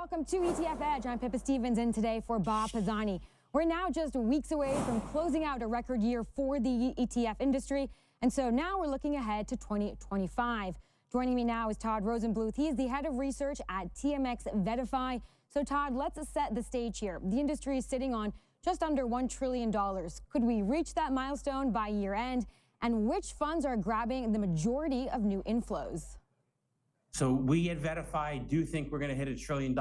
welcome to ETF Edge. I'm Pippa Stevens in today for Bob Pisani. We're now just weeks away from closing out a record year for the ETF industry, and so now we're looking ahead to 2025. Joining me now is Todd Rosenbluth. He is the head of research at TMX Verify. So Todd, let's set the stage here. The industry is sitting on just under $1 trillion. Could we reach that milestone by year end? And which funds are grabbing the majority of new inflows? So we at Verify do think we're going to hit $1 trillion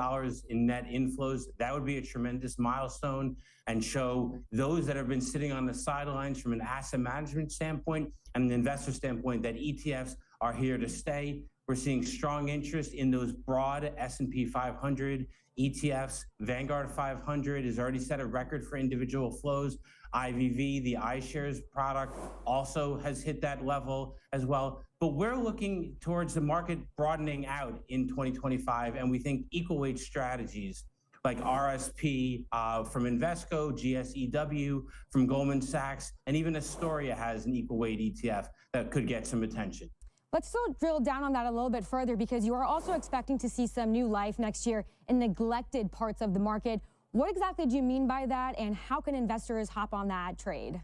in net inflows. That would be a tremendous milestone and show those that have been sitting on the sidelines from an asset management standpoint and an investor standpoint that ETFs are here to stay. We're seeing strong interest in those broad S&P 500 ETFs. Vanguard 500 has already set a record for individual flows. IVV, the iShares product, also has hit that level as well. But we're looking towards the market broadening out in 2025, and we think equal weight strategies like RSP from Invesco, GSEW from Goldman Sachs, and even Astoria has an equal weight ETF that could get some attention. Let's still drill down on that a little bit further, because you are also expecting to see some new life next year in neglected parts of the market. What exactly do you mean by that, and how can investors hop on that trade?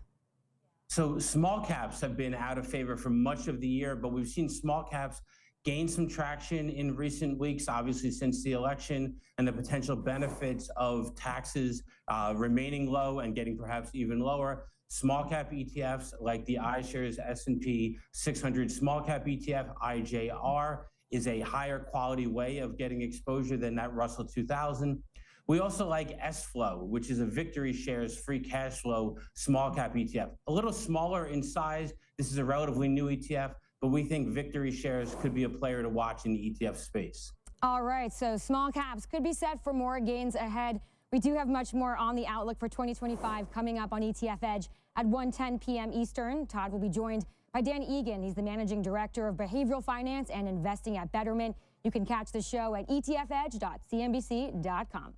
So small caps have been out of favor for much of the year, but we've seen small caps gain some traction in recent weeks, obviously since the election, and the potential benefits of taxes remaining low and getting perhaps even lower. Small cap ETFs like the iShares S&P 600 small cap ETF, IJR, is a higher quality way of getting exposure than that Russell 2000. We also like SFlow, which is a Victory Shares free cash flow small cap ETF. A little smaller in size. This is a relatively new ETF, but we think Victory Shares could be a player to watch in the ETF space. All right, so small caps could be set for more gains ahead. We do have much more on the outlook for 2025 coming up on ETF Edge at 1:10 p.m. Eastern. Todd will be joined by Dan Egan. He's the Managing Director of Behavioral Finance and Investing at Betterment. You can catch the show at etfedge.cnbc.com.